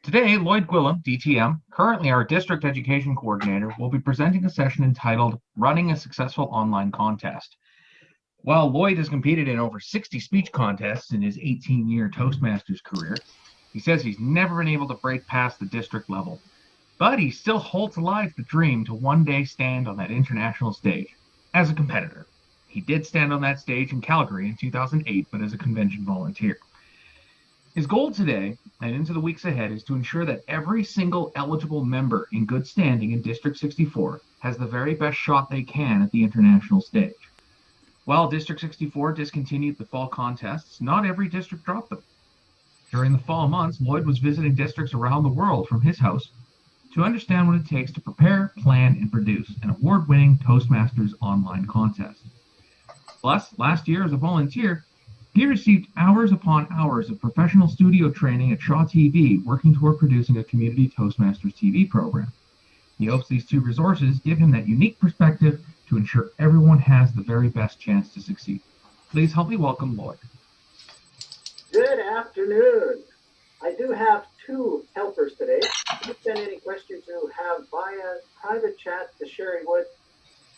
Today, Lloyd, DTM, currently our District Education Coordinator, will be presenting a session entitled Running a Successful Online Contest. While Lloyd has competed in over 60 speech contests in his 18-year Toastmasters career, he says he's never been able to break past the district level. But he still holds alive the dream to one day stand on that international stage as a competitor. He did stand on that stage in Calgary in 2008, but as a convention volunteer. His goal today and into the weeks ahead is to ensure that every single eligible member in good standing in District 64 has the very best shot they can at the international stage. While District 64 discontinued the fall contests, not every district dropped them. During the fall months, Lloyd was visiting districts around the world from his house to understand what it takes to prepare, plan, and produce an award-winning Toastmasters online contest. Plus, last year as a volunteer, he received hours upon hours of professional studio training at Shaw TV, working toward producing a community Toastmasters TV program. He hopes these two resources give him that unique perspective to ensure everyone has the very best chance to succeed. Please help me welcome Lloyd. Good afternoon. I do have two helpers today. If you send any questions you have via private chat to Sherry Wood,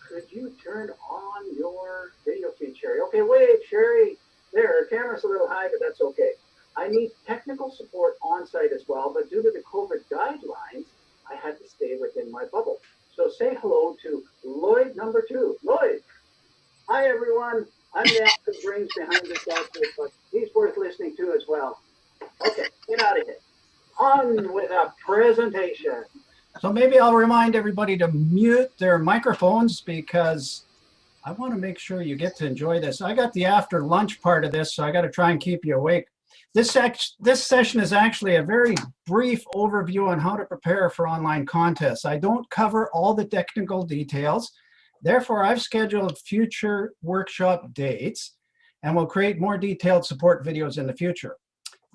could you turn on your video feed, Sherry? Okay, wait, Sherry. There, her camera's a little high, but that's okay. I need technical support on site as well, but due to the COVID guidelines, I had to stay within my bubble. So say hello to Lloyd number 2. Lloyd. Hi, everyone. I'm the active brains behind this outfit, but he's worth listening to as well. Okay, get out of here. On with a presentation. So maybe I'll remind everybody to mute their microphones because I want to make sure you get to enjoy this. I got the after lunch part of this, so I got to try and keep you awake. This session is actually a very brief overview on how to prepare for online contests. I don't cover all the technical details. Therefore, I've scheduled future workshop dates and will create more detailed support videos in the future.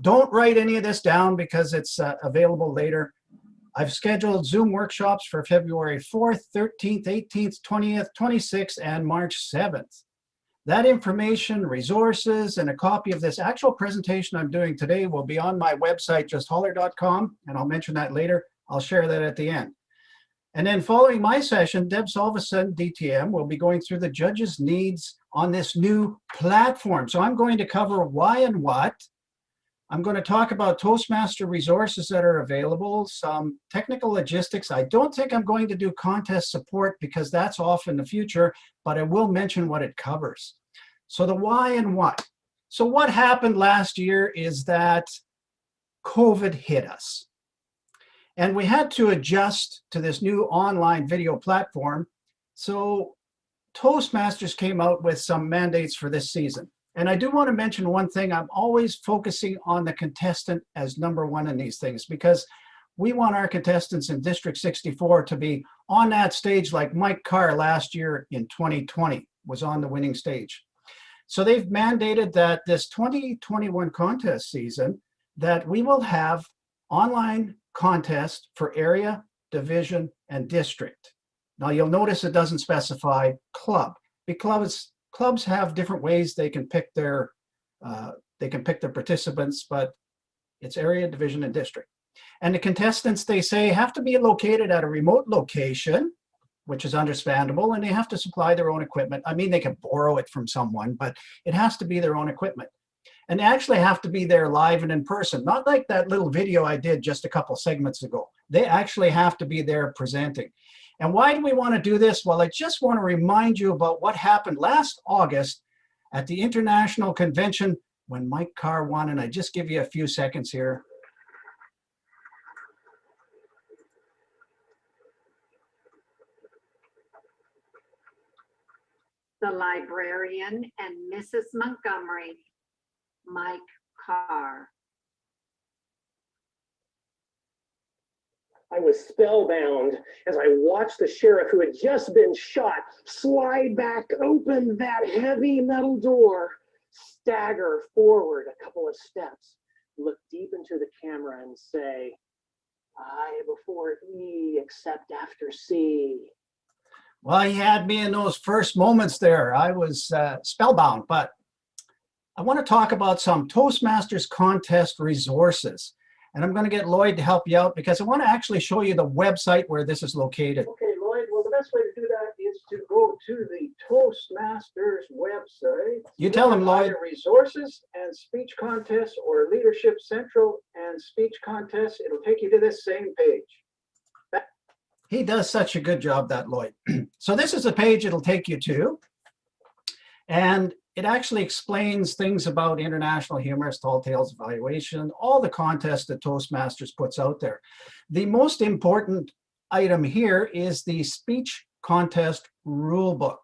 Don't write any of this down because it's available later. I've scheduled Zoom workshops for February 4th, 13th, 18th, 20th, 26th, and March 7th. That information, resources, and a copy of this actual presentation I'm doing today will be on my website, justholler.com, and I'll mention that later. I'll share that at the end. And then following my session, Deb Salveson, DTM, will be going through the judges' needs on this new platform. So I'm going to cover why and what. I'm going to talk about Toastmaster resources that are available, some technical logistics. I don't think I'm going to do contest support because that's off in the future, but I will mention what it covers. So the why and what. So what happened last year is that COVID hit us. And we had to adjust to this new online video platform. So Toastmasters came out with some mandates for this season. And I do want to mention one thing. I'm always focusing on the contestant as number one in these things because we want our contestants in District 64 to be on that stage like Mike Carr last year in 2020 was on the winning stage. So they've mandated that this 2021 contest season that we will have online contests for area, division, and district. Now you'll notice it doesn't specify club because clubs have different ways they can pick their participants, but it's area, division, and district. And the contestants, they say, have to be located at a remote location, which is understandable, and they have to supply their own equipment. I mean, they can borrow it from someone, but it has to be their own equipment. And they actually have to be there live and in person, not like that little video I did just a couple segments ago. They actually have to be there presenting. And why do we want to do this? Well, I just want to remind you about what happened last August at the International Convention when Mike Carr won, and I just give you a few seconds here. The librarian and Mrs. Montgomery, Mike Carr. I was spellbound as I watched the sheriff who had just been shot slide back open that heavy metal door, stagger forward a couple of steps, look deep into the camera and say, I before E except after C. Well, he had me in those first moments there. I was spellbound, but I want to talk about some Toastmasters contest resources. And I'm going to get Lloyd to help you out because I want to actually show you the website where this is located. Okay, Lloyd, well, the best way to do that is to go to the Toastmasters website. You tell him, Lloyd. Either Resources and Speech Contests or Leadership Central and Speech Contests. It'll take you to this same page. He does such a good job, that Lloyd. So this is the page it'll take you to. And it actually explains things about International Humorous Tall Tales Evaluation, all the contests that Toastmasters puts out there. The most important item here is the speech contest rulebook.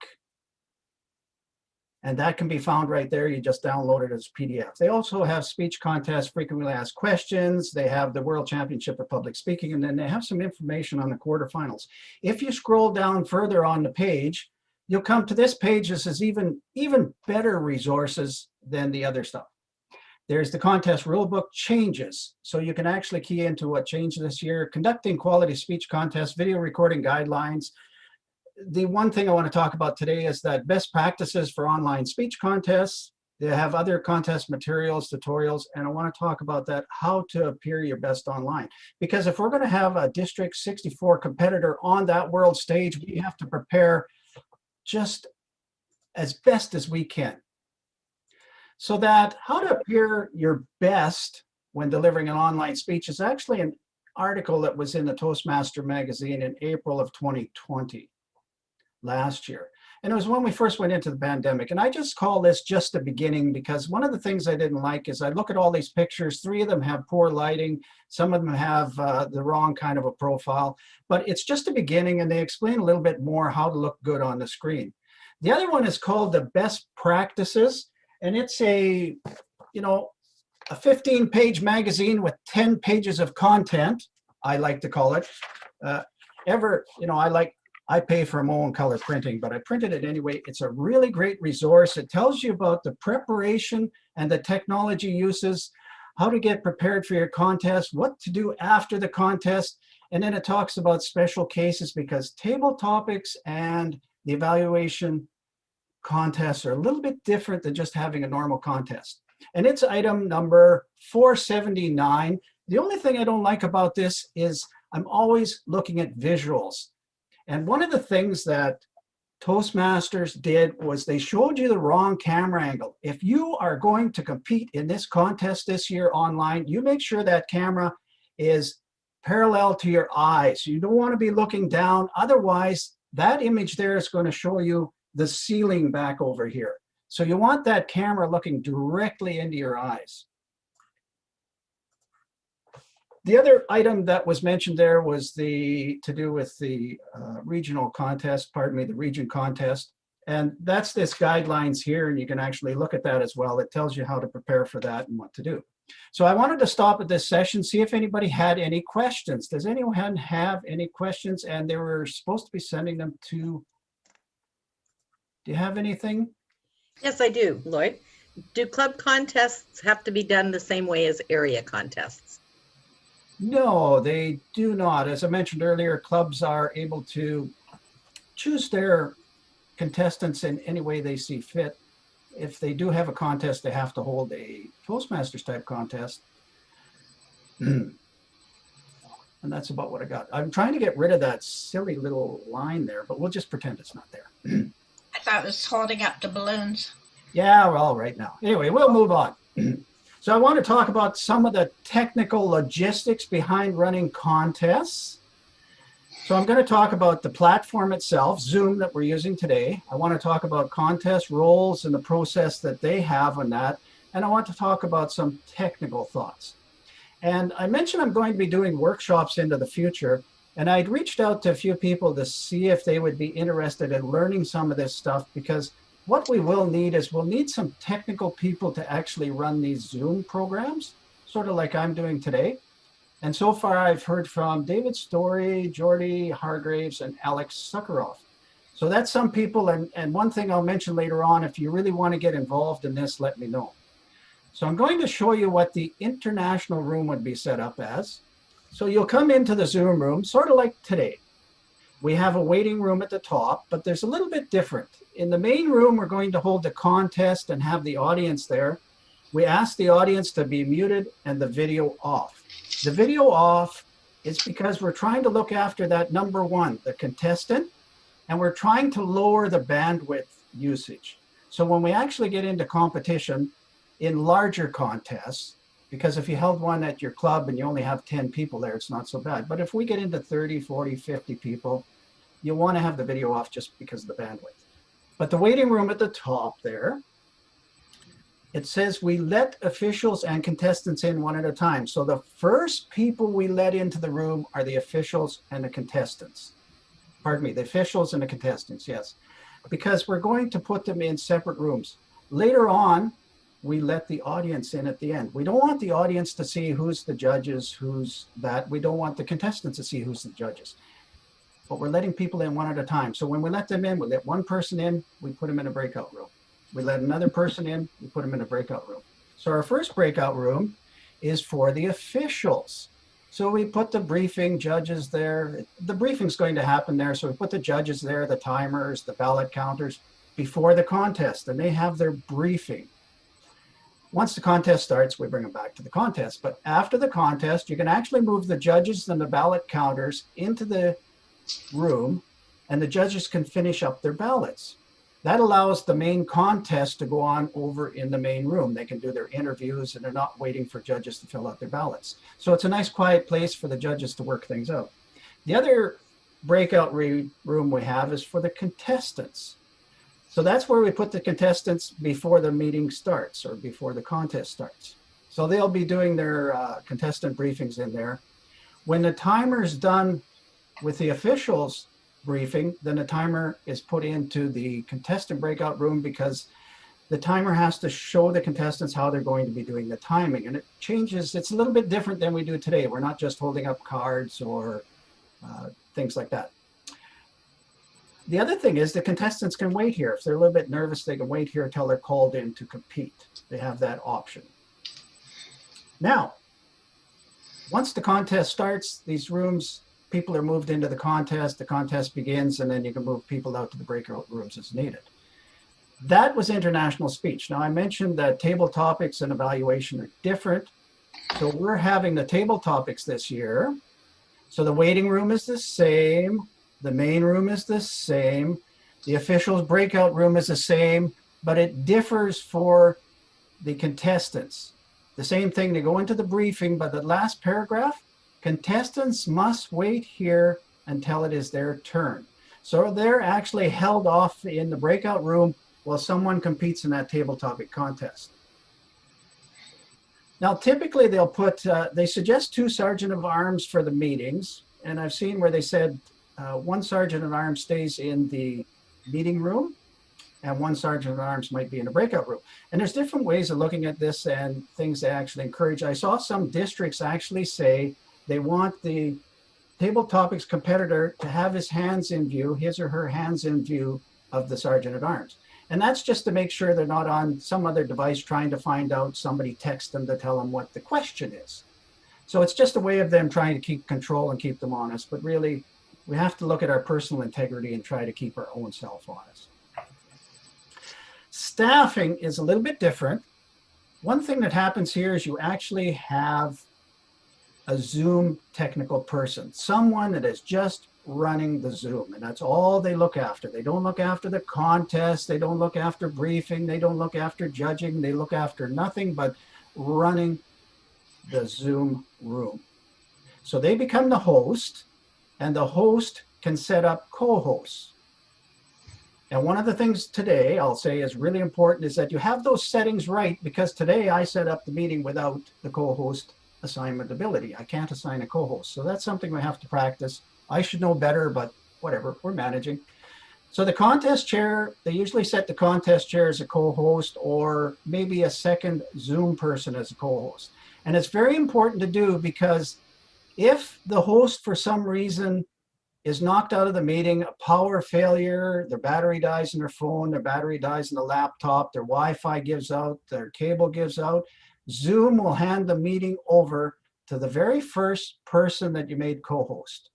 And that can be found right there. You just download it as PDF. They also have speech contests, frequently asked questions. They have the World Championship of Public Speaking, and then they have some information on the quarterfinals. If you scroll down further on the page, you'll come to this page. This is even better resources than the other stuff. There's the contest rulebook changes. So you can actually key into what changed this year. Conducting quality speech contests, video recording guidelines. The one thing I want to talk about today is that best practices for online speech contests. They have other contest materials, tutorials, and I want to talk about that, how to appear your best online. Because if we're going to have a District 64 competitor on that world stage, we have to prepare just as best as we can. So that how to appear your best when delivering an online speech is actually an article that was in the Toastmaster magazine in April of 2020, last year. And it was when we first went into the pandemic. And I just call this just the beginning because one of the things I didn't like is I look at all these pictures, 3 of them have poor lighting, some of them have the wrong kind of a profile, but it's just the beginning and they explain a little bit more how to look good on the screen. The other one is called the best practices, and it's a 15-page magazine with 10 pages of content, I like to call it. I pay for my own color printing, but I printed it anyway. It's a really great resource. It tells you about the preparation and the technology uses, how to get prepared for your contest, what to do after the contest, and then it talks about special cases because table topics and the evaluation contests are a little bit different than just having a normal contest. And it's item number 479. The only thing I don't like about this is I'm always looking at visuals. And one of the things that Toastmasters did was they showed you the wrong camera angle. If you are going to compete in this contest this year online, you make sure that camera is parallel to your eyes. You don't want to be looking down. Otherwise, that image there is going to show you the ceiling back over here. So you want that camera looking directly into your eyes. The other item that was mentioned there was to do with the regional contest, the region contest. And that's this guidelines here, and you can actually look at that as well. It tells you how to prepare for that and what to do. So I wanted to stop at this session, see if anybody had any questions. Does anyone have any questions? And they were supposed to be sending them to, do you have anything? Yes, I do, Lloyd. Do club contests have to be done the same way as area contests? No, they do not. As I mentioned earlier, clubs are able to choose their contestants in any way they see fit. If they do have a contest, they have to hold a Toastmasters type contest. And that's about what I got. I'm trying to get rid of that silly little line there, but we'll just pretend it's not there. I thought it was holding up the balloons. Yeah, we're all right now. Anyway, we'll move on. So I want to talk about some of the technical logistics behind running contests. So I'm going to talk about the platform itself, Zoom, that we're using today. I want to talk about contest roles and the process that they have on that. And I want to talk about some technical thoughts. And I mentioned I'm going to be doing workshops into the future. And I'd reached out to a few people to see if they would be interested in learning some of this stuff, because what we will need is we'll need some technical people to actually run these Zoom programs, sort of like I'm doing today. And so far I've heard from David Story, Jordy Hargraves, and Alex Sukharoff. So that's some people. And one thing I'll mention later on, if you really want to get involved in this, let me know. So I'm going to show you what the international room would be set up as. So you'll come into the Zoom room, sort of like today. We have a waiting room at the top, but there's a little bit different. In the main room, we're going to hold the contest and have the audience there. We ask the audience to be muted and the video off. The video off is because we're trying to look after that number one, the contestant, and we're trying to lower the bandwidth usage. So when we actually get into competition in larger contests, because if you held one at your club and you only have 10 people there, it's not so bad. But if we get into 30, 40, 50 people, you want to have the video off just because of the bandwidth. But the waiting room at the top there, it says we let officials and contestants in one at a time. So the first people we let into the room are the officials and the contestants. Pardon me, the officials and the contestants, yes. Because we're going to put them in separate rooms. Later on, we let the audience in at the end. We don't want the audience to see who's the judges, who's that. We don't want the contestants to see who's the judges. But we're letting people in one at a time. So when we let them in, we let one person in, we put them in a breakout room. We let another person in, we put them in a breakout room. So our first breakout room is for the officials. So we put the briefing judges there. The briefing's going to happen there. So we put the judges there, the timers, the ballot counters before the contest, and they have their briefing. Once the contest starts, we bring them back to the contest. But after the contest, you can actually move the judges and the ballot counters into the room, and the judges can finish up their ballots. That allows the main contest to go on over in the main room. They can do their interviews and they're not waiting for judges to fill out their ballots. So it's a nice quiet place for the judges to work things out. The other breakout room we have is for the contestants. So that's where we put the contestants before the meeting starts or before the contest starts. So they'll be doing their contestant briefings in there. When the timer's done with the officials briefing, then the timer is put into the contestant breakout room because the timer has to show the contestants how they're going to be doing the timing. And it changes, it's a little bit different than we do today. We're not just holding up cards or things like that. The other thing is the contestants can wait here. If they're a little bit nervous, they can wait here until they're called in to compete. They have that option. Now, once the contest starts, these rooms, people are moved into the contest begins, and then you can move people out to the breakout rooms as needed. That was international speech. Now I mentioned that table topics and evaluation are different. So we're having the table topics this year. So the waiting room is the same. The main room is the same. The officials breakout room is the same, but it differs for the contestants. The same thing, they go into the briefing, but the last paragraph, contestants must wait here until it is their turn. So they're actually held off in the breakout room while someone competes in that table topic contest. Now, typically they'll put, they suggest 2 sergeant of arms for the meetings. And I've seen where they said 1 sergeant of arms stays in the meeting room and 1 sergeant of arms might be in a breakout room. And there's different ways of looking at this and things they actually encourage. I saw some districts actually say they want the table topics competitor to have his hands in view, his or her hands in view of the sergeant at arms. And that's just to make sure they're not on some other device trying to find out, somebody text them to tell them what the question is. So it's just a way of them trying to keep control and keep them honest. But really, we have to look at our personal integrity and try to keep our own self honest. Staffing is a little bit different. One thing that happens here is you actually have a Zoom technical person, someone that is just running the Zoom, and that's all they look after. They don't look after the contest, they don't look after briefing, they don't look after judging, they look after nothing but running the Zoom room. So they become the host, and the host can set up co-hosts. And one of the things today I'll say is really important is that you have those settings right, because today I set up the meeting without the co-host assignment ability. I can't assign a co-host. So that's something we have to practice. I should know better, but whatever, we're managing. So the contest chair, they usually set the contest chair as a co-host or maybe a second Zoom person as a co-host. And it's very important to do because if the host for some reason is knocked out of the meeting, a power failure, their battery dies in their phone, their battery dies in the laptop, their Wi-Fi gives out, their cable gives out, Zoom will hand the meeting over to the very first person that you made co-host.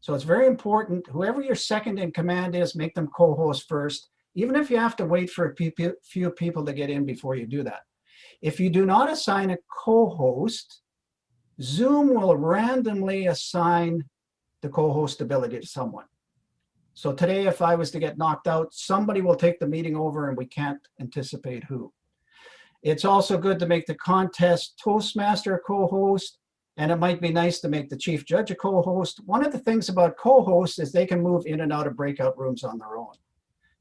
So it's very important, whoever your second in command is, make them co-host first, even if you have to wait for a few people to get in before you do that. If you do not assign a co-host, Zoom will randomly assign the co-host ability to someone. So today, if I was to get knocked out, somebody will take the meeting over and we can't anticipate who. It's also good to make the contest Toastmaster a co-host, and it might be nice to make the chief judge a co-host. One of the things about co-hosts is they can move in and out of breakout rooms on their own.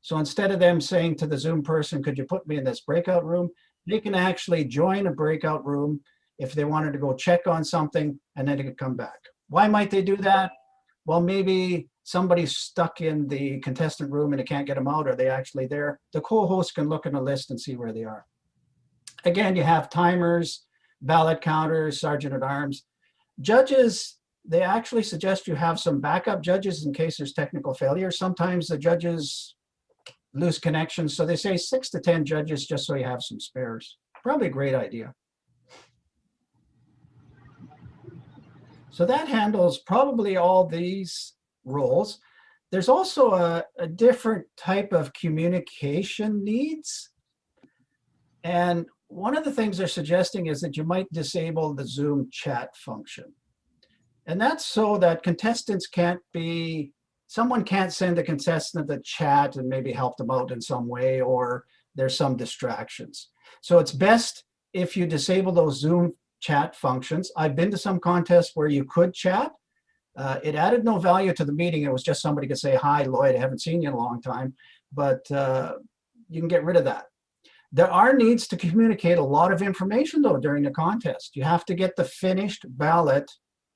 So instead of them saying to the Zoom person, could you put me in this breakout room? They can actually join a breakout room if they wanted to go check on something, and then they could come back. Why might they do that? Well, maybe somebody's stuck in the contestant room and they can't get them out. Are they actually there? The co-host can look in a list and see where they are. Again, you have timers, ballot counters, sergeant at arms. Judges, they actually suggest you have some backup judges in case there's technical failure. Sometimes the judges lose connections, so they say 6 to 10 judges just so you have some spares. Probably a great idea. So that handles probably all these roles. There's also a different type of communication needs. And one of the things they're suggesting is that you might disable the Zoom chat function. And that's so that contestants can't be, someone can't send a contestant a chat and maybe help them out in some way, or there's some distractions. So it's best if you disable those Zoom chat functions. I've been to some contests where you could chat. It added no value to the meeting. It was just somebody could say, hi, Lloyd, I haven't seen you in a long time, but you can get rid of that. There are needs to communicate a lot of information, though, during the contest. You have to get the finished ballot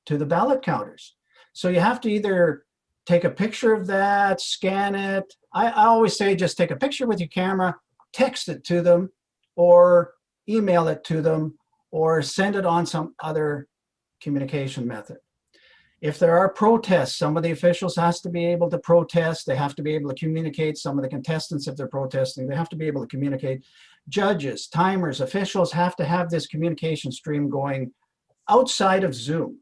to the ballot counters. So you have to either take a picture of that, scan it. I always say just take a picture with your camera, text it to them, or email it to them, or send it on some other communication method. If there are protests, some of the officials has to be able to protest. They have to be able to communicate. Some of the contestants, if they're protesting, they have to be able to communicate. Judges, timers, officials have to have this communication stream going outside of Zoom.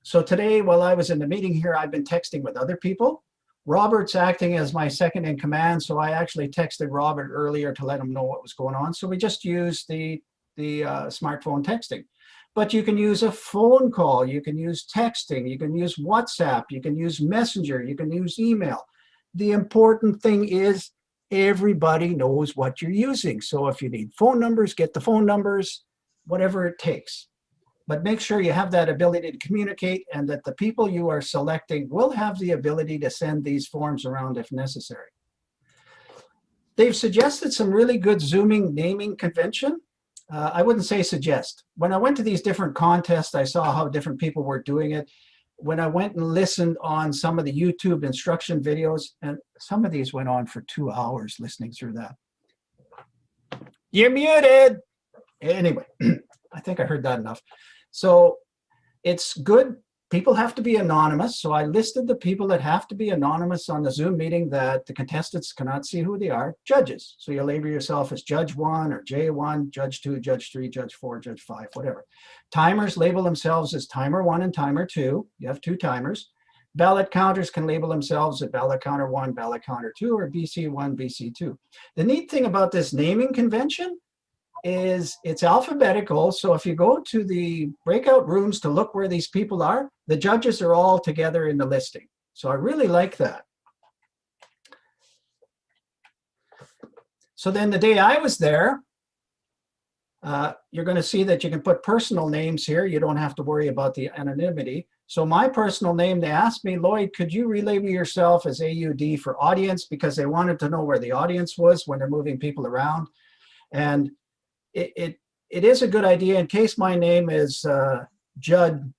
So today, while I was in the meeting here, I've been texting with other people. Robert's acting as my second in command, so I actually texted Robert earlier to let him know what was going on. So we just used the smartphone texting. But you can use a phone call, you can use texting, you can use WhatsApp, you can use Messenger, you can use email. The important thing is everybody knows what you're using. So if you need phone numbers, get the phone numbers, whatever it takes. But make sure you have that ability to communicate, and that the people you are selecting will have the ability to send these forms around if necessary. They've suggested some really good Zooming naming convention. I wouldn't say suggest. When I went to these different contests, I saw how different people were doing it. When I went and listened on some of the YouTube instruction videos, and some of these went on for 2 hours listening through that. You're muted. Anyway, I think I heard that enough. So it's good. People have to be anonymous. So I listed the people that have to be anonymous on the Zoom meeting that the contestants cannot see who they are. Judges. So you label yourself as Judge 1 or J1, Judge 2, Judge 3, Judge 4, Judge 5, whatever. Timers label themselves as Timer 1 and Timer 2. You have 2 timers. Ballot counters can label themselves as Ballot Counter 1, Ballot Counter 2, or BC1, BC2. The neat thing about this naming convention is it's alphabetical. So if you go to the breakout rooms to look where these people are, the judges are all together in the listing. So I really like that. So then the day I was there, you're going to see that you can put personal names here. You don't have to worry about the anonymity. So my personal name, they asked me, Lloyd, could you relabel yourself as AUD for audience? Because they wanted to know where the audience was when they're moving people around. And it is a good idea in case my name is Judd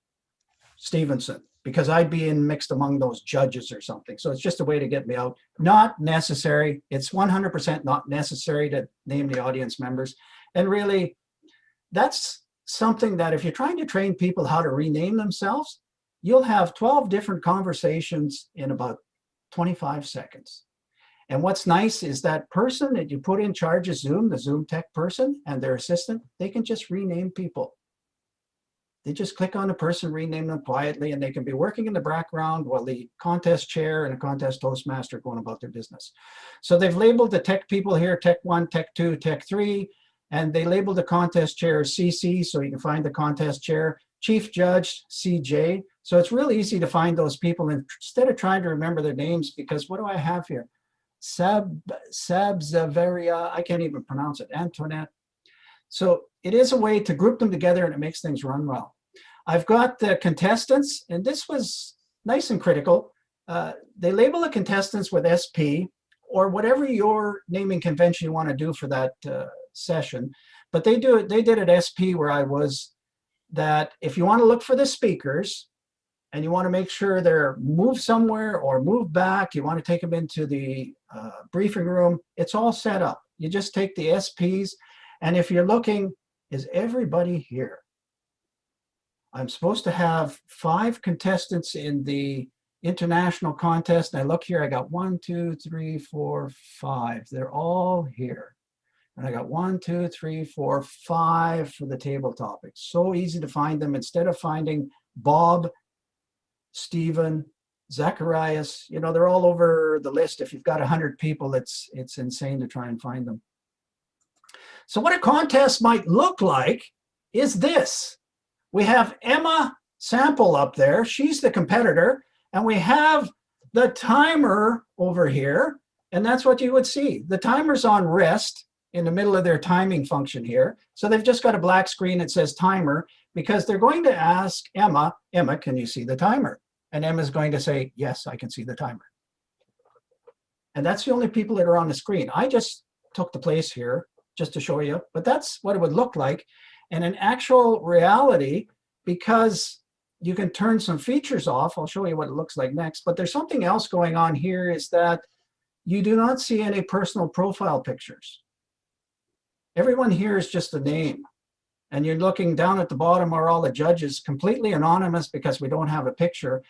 Stevenson, because I'd be mixed among those judges or something. So it's just a way to get me out. Not necessary. It's 100% not necessary to name the audience members. And really, that's something that if you're trying to train people how to rename themselves, you'll have 12 different conversations in about 25 seconds. And what's nice is that person that you put in charge of Zoom, the Zoom tech person and their assistant, they can just rename people. They just click on a person, rename them quietly, and they can be working in the background while the contest chair and a contest Toastmaster are going about their business. So they've labeled the tech people here, Tech 1, Tech 2, Tech 3, and they labeled the contest chair as CC, so you can find the contest chair. Chief Judge, CJ. So it's really easy to find those people instead of trying to remember their names, because what do I have here? Sabzaveria, I can't even pronounce it, Antoinette. So it is a way to group them together and it makes things run well. I've got the contestants, and this was nice and critical. They label the contestants with SP or whatever your naming convention you want to do for that session. But they did it SP where I was, that if you want to look for the speakers and you want to make sure they're moved somewhere or moved back, you want to take them into the briefing room, it's all set up. You just take the SPs, and if you're looking, is everybody here? I'm supposed to have 5 contestants in the international contest. And I look here, I got 1, 2, 3, 4, 5. They're all here. And I got 1, 2, 3, 4, 5 for the table topics. So easy to find them. Instead of finding Bob, Stephen, Zacharias, you know, they're all over the list. If you've got 100 people, it's insane to try and find them. So what a contest might look like is this. We have Emma Sample up there. She's the competitor. And we have the timer over here. And that's what you would see. The timer's on rest in the middle of their timing function here. So they've just got a black screen that says timer, because they're going to ask Emma, can you see the timer? And Emma's going to say, yes, I can see the timer. And that's the only people that are on the screen. I just took the place here just to show you, but that's what it would look like. And in actual reality, because you can turn some features off, I'll show you what it looks like next, but there's something else going on here, is that you do not see any personal profile pictures. Everyone here is just a name. And you're looking down at the bottom are all the judges, completely anonymous because we don't have a picture.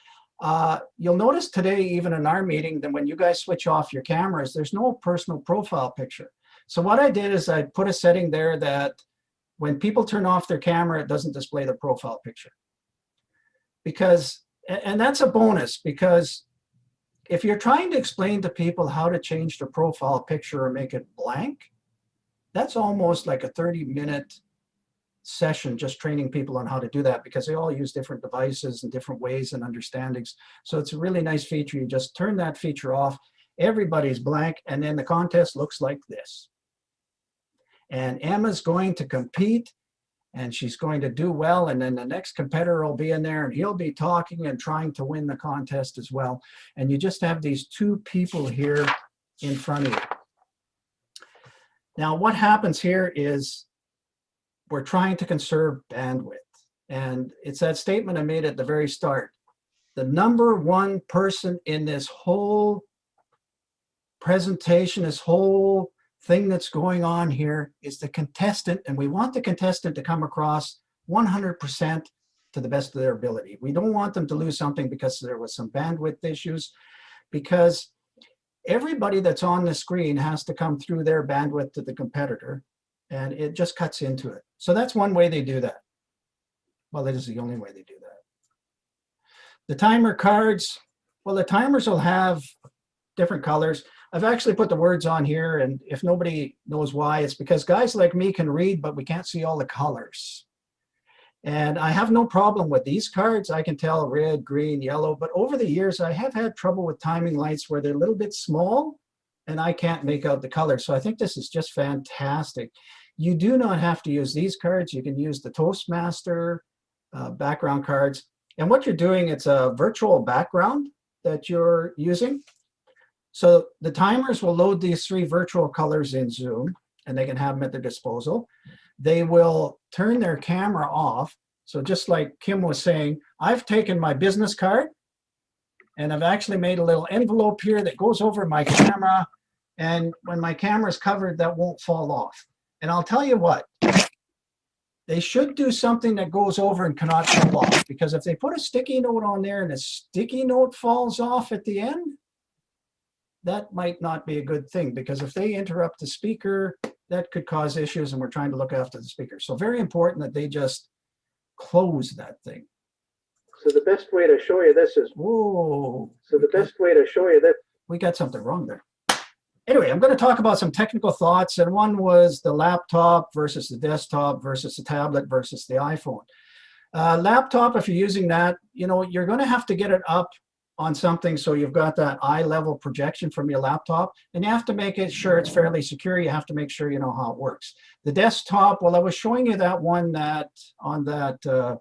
You'll notice today, even in our meeting, that when you guys switch off your cameras, there's no personal profile picture. So what I did is I put a setting there that when people turn off their camera, it doesn't display the profile picture. Because, and that's a bonus, because if you're trying to explain to people how to change their profile picture or make it blank, that's almost like a 30-minute session just training people on how to do that, because they all use different devices and different ways and understandings. So it's a really nice feature. You just turn that feature off, everybody's blank, and then the contest looks like this. And Emma's going to compete, and she's going to do well, and then the next competitor will be in there, and he'll be talking and trying to win the contest as well. And you just have these 2 people here in front of you. Now, what happens here is we're trying to conserve bandwidth. And it's that statement I made at the very start. The number one person in this whole presentation, this whole thing that's going on here, is the contestant. And we want the contestant to come across 100% to the best of their ability. We don't want them to lose something because there was some bandwidth issues, because everybody that's on the screen has to come through their bandwidth to the competitor, and it just cuts into it. So that's one way they do that. Well, that is the only way they do that. The timer cards, well, the timers will have different colors. I've actually put the words on here, and if nobody knows why, it's because guys like me can read, but we can't see all the colors. And I have no problem with these cards. I can tell red, green, yellow, but over the years, I have had trouble with timing lights where they're a little bit small and I can't make out the color. So I think this is just fantastic. You do not have to use these cards. You can use the Toastmaster background cards. And what you're doing, it's a virtual background that you're using. So the timers will load these 3 virtual colors in Zoom, and they can have them at their disposal. They will turn their camera off. So just like Kim was saying, I've taken my business card and I've actually made a little envelope here that goes over my camera. And when my camera is covered, that won't fall off. And I'll tell you what, they should do something that goes over and cannot fall off, because if they put a sticky note on there and a sticky note falls off at the end, that might not be a good thing, because if they interrupt the speaker, that could cause issues, and we're trying to look after the speaker. So very important that they just close that thing. So the best way to show you this is, whoa. So the best way to show you that. We got something wrong there. Anyway, I'm going to talk about some technical thoughts, and one was the laptop versus the desktop versus the tablet versus the iPhone. Laptop, if you're using that, you're going to have to get it up on something so you've got that eye level projection from your laptop, and you have to make it sure it's fairly secure. You have to make sure you know how it works. The desktop, well, I was showing you that one that on that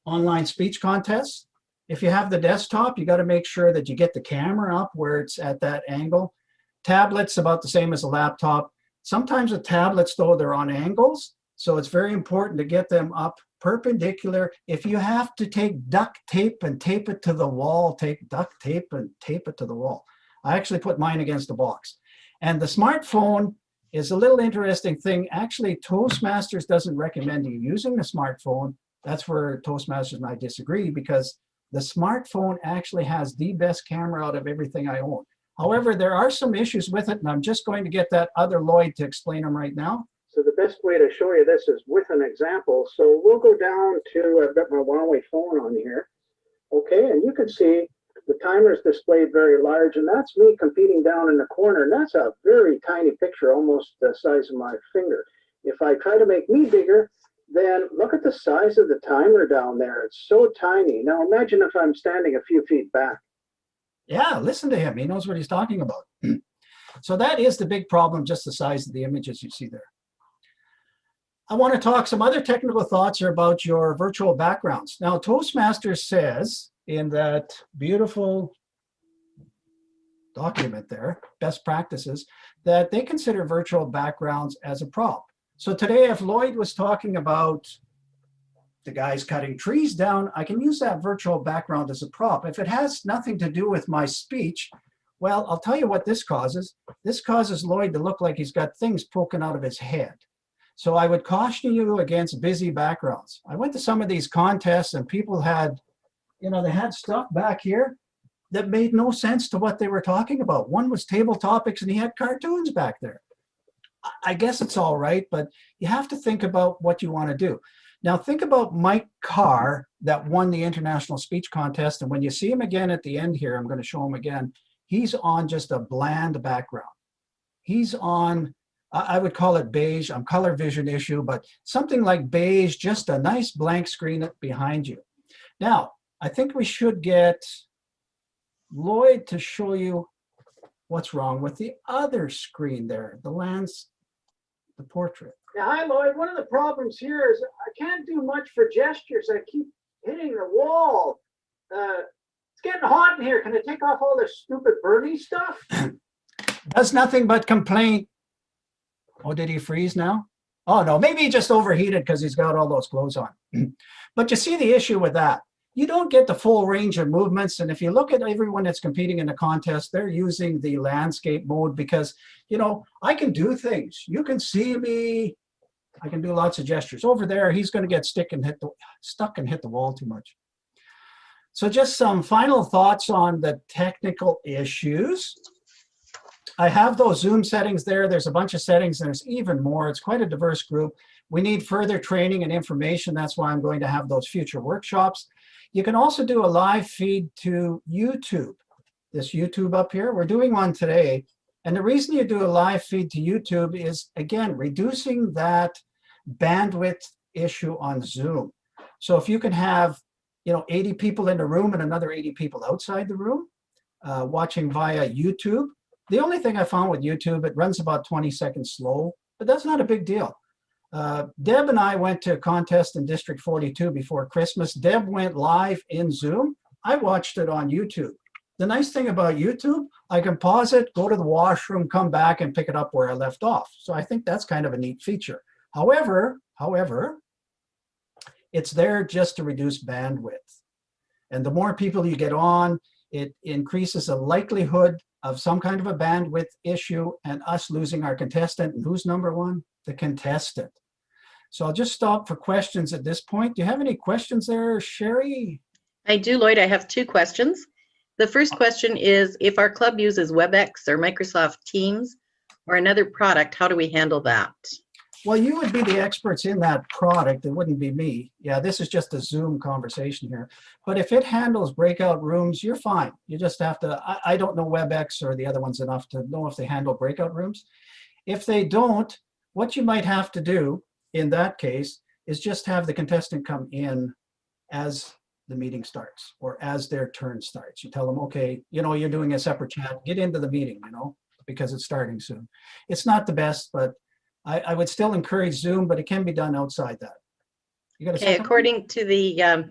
online speech contest. If you have the desktop, you got to make sure that you get the camera up where it's at that angle. Tablets, about the same as a laptop. Sometimes with tablets, though, they're on angles, so it's very important to get them up perpendicular. If you have to take duct tape and tape it to the wall, take duct tape and tape it to the wall. I actually put mine against the box. And the smartphone is a little interesting thing. Actually, Toastmasters doesn't recommend you using the smartphone. That's where Toastmasters and I disagree, because the smartphone actually has the best camera out of everything I own. However, there are some issues with it, and I'm just going to get that other Lloyd to explain them right now. So the best way to show you this is with an example. So we'll go down to, I've got my Huawei phone on here. Okay, and you can see the timer is displayed very large, and that's me competing down in the corner. And that's a very tiny picture, almost the size of my finger. If I try to make me bigger, then look at the size of the timer down there. It's so tiny. Now imagine if I'm standing a few feet back. Yeah, listen to him. He knows what he's talking about. So that is the big problem, just the size of the images you see there. I want to talk, some other technical thoughts are about your virtual backgrounds. Now, Toastmasters says in that beautiful document there, best practices, that they consider virtual backgrounds as a prop. So today, if Lloyd was talking about the guys cutting trees down, I can use that virtual background as a prop. If it has nothing to do with my speech, well, I'll tell you what this causes. This causes Lloyd to look like he's got things poking out of his head. So I would caution you against busy backgrounds. I went to some of these contests and people had, they had stuff back here that made no sense to what they were talking about. One was table topics and he had cartoons back there. I guess it's all right, but you have to think about what you want to do. Now think about Mike Carr that won the international speech contest. And when you see him again at the end here, I'm going to show him again. He's on just a bland background. He's on, I would call it beige. I'm color vision issue, but something like beige, just a nice blank screen behind you. Now, I think we should get Lloyd to show you what's wrong with the other screen there, the portrait. Yeah, hi, Lloyd. One of the problems here is I can't do much for gestures. I keep hitting the wall. It's getting hot in here. Can I take off all this stupid Bernie stuff? Does nothing but complain. Oh, did he freeze now? Oh, no, maybe he just overheated because he's got all those clothes on. But you see the issue with that. You don't get the full range of movements. And if you look at everyone that's competing in the contest, they're using the landscape mode because, I can do things. You can see me. I can do lots of gestures. Over there, he's going to get stuck and hit the wall too much. So just some final thoughts on the technical issues. I have those Zoom settings there. There's a bunch of settings, and there's even more. It's quite a diverse group. We need further training and information. That's why I'm going to have those future workshops. You can also do a live feed to YouTube. This YouTube up here, we're doing one today. And the reason you do a live feed to YouTube is, again, reducing that bandwidth issue on Zoom. So if you can have 80 people in the room and another 80 people outside the room watching via YouTube. The only thing I found with YouTube, it runs about 20 seconds slow, but that's not a big deal. Deb and I went to a contest in District 42 before Christmas. Deb went live in Zoom. I watched it on YouTube. The nice thing about YouTube, I can pause it, go to the washroom, come back and pick it up where I left off. So I think that's kind of a neat feature. However, it's there just to reduce bandwidth. And the more people you get on, it increases the likelihood of some kind of a bandwidth issue and us losing our contestant. And who's number one? The contestant. So I'll just stop for questions at this point. Do you have any questions there, Sherry? I do, Lloyd. I have two questions. The first question is, if our club uses WebEx or Microsoft Teams or another product, how do we handle that? Well, you would be the experts in that product. It wouldn't be me. Yeah, this is just a Zoom conversation here. But if it handles breakout rooms, you're fine. You just have to, I don't know WebEx or the other ones enough to know if they handle breakout rooms. If they don't, what you might have to do in that case is just have the contestant come in as the meeting starts or as their turn starts. You tell them, okay, you know, you're doing a separate chat, get into the meeting, you know, because it's starting soon. It's not the best, but I would still encourage Zoom, but it can be done outside that. You got a Okay, second one? according to the,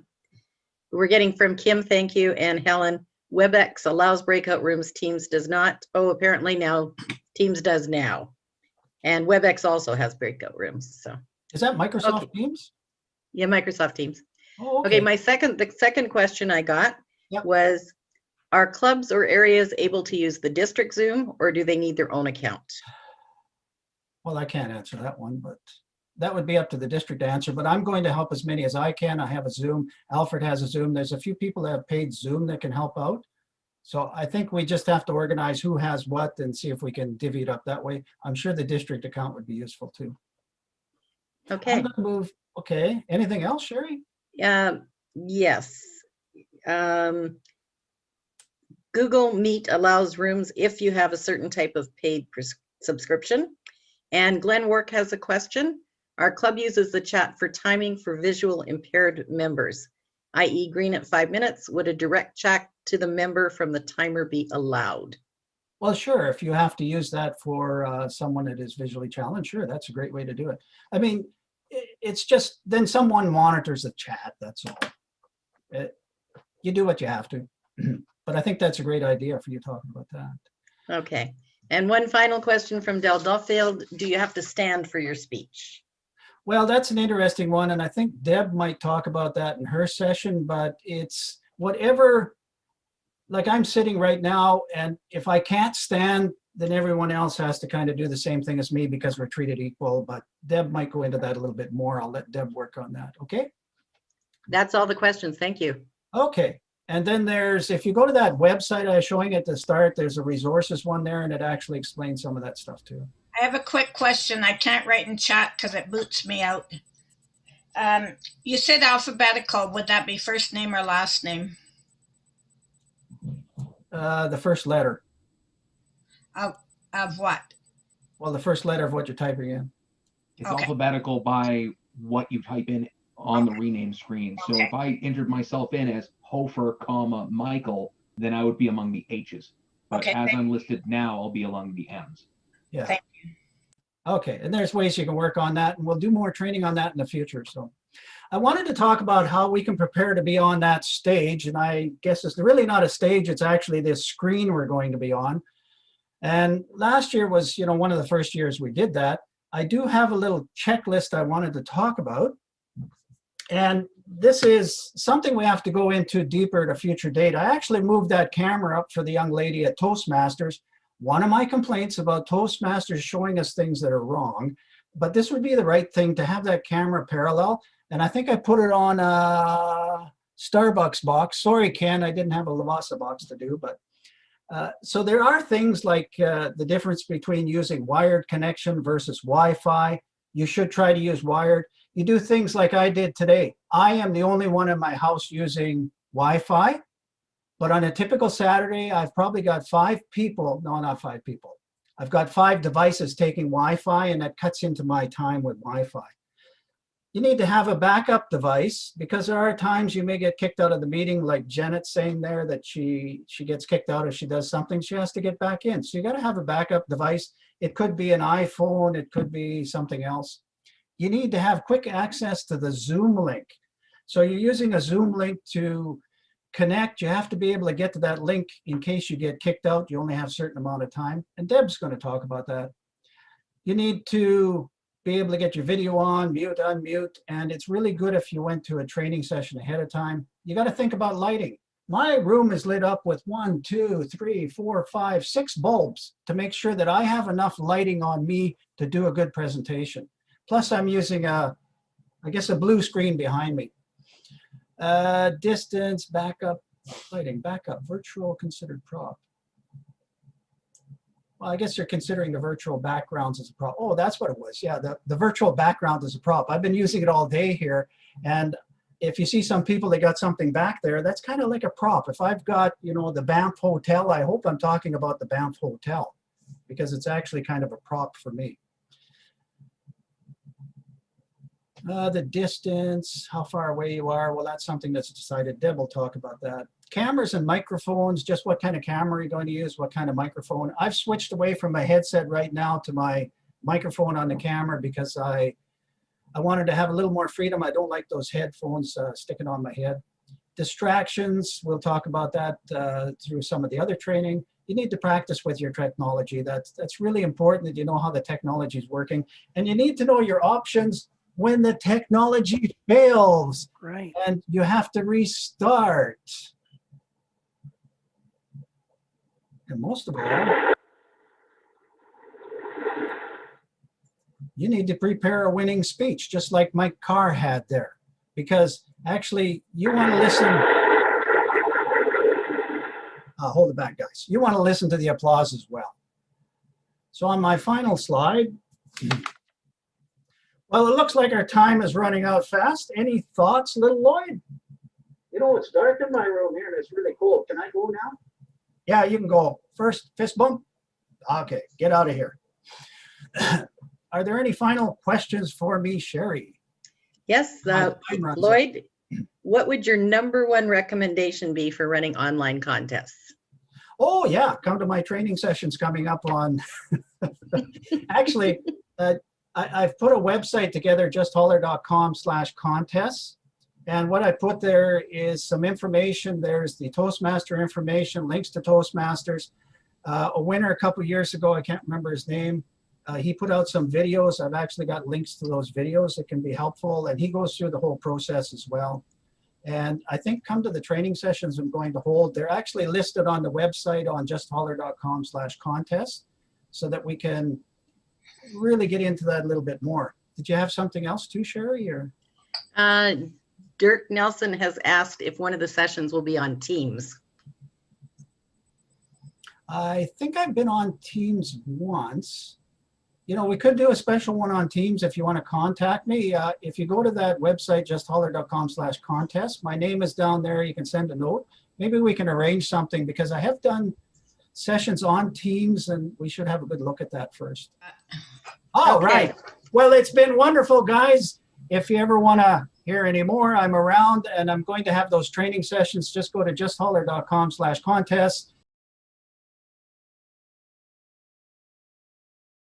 we're getting from Kim, thank you, and Helen, WebEx allows breakout rooms, Teams does not. Oh, apparently now Teams does now. And WebEx also has breakout rooms, so. Is that Microsoft Okay. Teams? Yeah, Microsoft Teams. Oh, Okay, okay. the second question I got Yep. was, are clubs or areas able to use the district Zoom, or do they need their own account? Well, I can't answer that one, but that would be up to the district to answer, but I'm going to help as many as I can. I have a Zoom. Alfred has a Zoom. There's a few people that have paid Zoom that can help out. So I think we just have to organize who has what and see if we can divvy it up that way. I'm sure the district account would be useful too. I'm Okay, gonna move. Okay, anything else, Sherry? yes. Google Meet allows rooms if you have a certain type of paid subscription. And Glenn Work has a question. Our club uses the chat for timing for visual impaired members, i.e. green at 5 minutes. Would a direct chat to the member from the timer be allowed? Well, sure. If you have to use that for someone that is visually challenged, sure, that's a great way to do it. I mean, it's just then someone monitors the chat. That's all. You do what you have to. But I think that's a great idea for you talking about that. Okay. And one final question from Del Duffield. Do you have to stand for your speech? Well, that's an interesting one. And I think Deb might talk about that in her session, but it's whatever, like I'm sitting right now, and if I can't stand, then everyone else has to kind of do the same thing as me because we're treated equal. But Deb might go into that a little bit more. I'll let Deb work on that. Okay. That's all the questions. Thank you. Okay. And then there's, if you go to that website I was showing at the start, there's a resources one there, and it actually explains some of that stuff too. I have a quick question. I can't write in chat because it boots me out. You said alphabetical. Would that be first name or last name? The first letter. Of what? Well, the first letter of what you're typing in. It's Okay. alphabetical by what you type in on the rename screen. So Okay. if I entered myself in as Hofer, comma, Michael, then I would be among the H's. But Okay, as thank I'm listed now, I'll be among the M's. Yeah. Thank Okay. And there's ways you can work on that, and we'll do more training on that in the future. So I wanted to talk about how we can prepare to be on that stage. And I guess it's really not a stage. It's actually this screen we're going to be on. And last year was, one of the first years we did that. I do have a little checklist I wanted to talk about. And this is something we have to go into deeper at a future date. I actually moved that camera up for the young lady at Toastmasters. One of my complaints about Toastmasters showing us things that are wrong, but this would be the right thing to have that camera parallel. And I think I put it on a Starbucks box. Sorry, Ken, I didn't have a Lavazza box to do, but so there are things like the difference between using wired connection versus Wi-Fi. You should try to use wired. You do things like I did today. I am the only one in my house using Wi-Fi, but on a typical Saturday, I've probably got 5 people, no, not 5 people. I've got 5 devices taking Wi-Fi, and that cuts into my time with Wi-Fi. You need to have a backup device because there are times you may get kicked out of the meeting, like Janet's saying there that she gets kicked out if she does something, she has to get back in. So you got to have a backup device. It could be an iPhone, it could be something else. You need to have quick access to the Zoom link. So you're using a Zoom link to connect. You have to be able to get to that link in case you get kicked out. You only have a certain amount of time. And Deb's going to talk about that. You need to be able to get your video on, mute, unmute. And it's really good if you went to a training session ahead of time. You got to think about lighting. My room is lit up with 1, 2, 3, 4, 5, 6 bulbs to make sure that I have enough lighting on me to do a good presentation. Plus I'm using I guess a blue screen behind me. Distance, backup, lighting, backup, virtual considered prop. Well, I guess you're considering the virtual backgrounds as a prop. Oh, that's what it was. Yeah, the virtual background is a prop. I've been using it all day here. And if you see some people that got something back there, that's kind of like a prop. If I've got, the Banff Hotel, I hope I'm talking about the Banff Hotel because it's actually kind of a prop for me. The distance, how far away you are. Well, that's something that's decided. Deb will talk about that. Cameras and microphones, just what kind of camera you're going to use, what kind of microphone. I've switched away from my headset right now to my microphone on the camera because I wanted to have a little more freedom. I don't like those headphones sticking on my head. Distractions, we'll talk about that through some of the other training. You need to practice with your technology. That's really important that you know how the technology is working. And you need to know your options when the technology fails. Right. And you have to restart. And most of all, you need to prepare a winning speech, just like Mike Carr had there. Because actually, you want to listen. Hold it back, guys. You want to listen to the applause as well. So on my final slide, well, it looks like our time is running out fast. Any thoughts, little Lloyd? You know, it's dark in my room here and it's really cold. Can I go now? Yeah, you can go first. Fist bump. Okay, get out of here. Are there any final questions for me, Sherry? Yes, My time runs out. Lloyd, what would your #1 recommendation be for running online contests? Oh, yeah, come to my training sessions coming up on. Actually, I've put a website together, justholler.com/contests. And what I put there is some information. There's the Toastmaster information, links to Toastmasters. A winner a couple years ago, I can't remember his name. He put out some videos. I've actually got links to those videos that can be helpful. And he goes through the whole process as well. And I think come to the training sessions I'm going to hold. They're actually listed on the website on justholler.com/contest so that we can really get into that a little bit more. Did you have something else too, Sherry? Or? Dirk Nelson has asked if one of the sessions will be on Teams. I think I've been on Teams once. You know, we could do a special one on Teams if you want to contact me. If you go to that website, justholler.com/contest, my name is down there. You can send a note. Maybe we can arrange something because I have done sessions on Teams and we should have a good look at that first. All right. Well, it's been wonderful, guys. If you ever want to hear any more, I'm around and I'm going to have those training sessions. Just go to justholler.com/contest.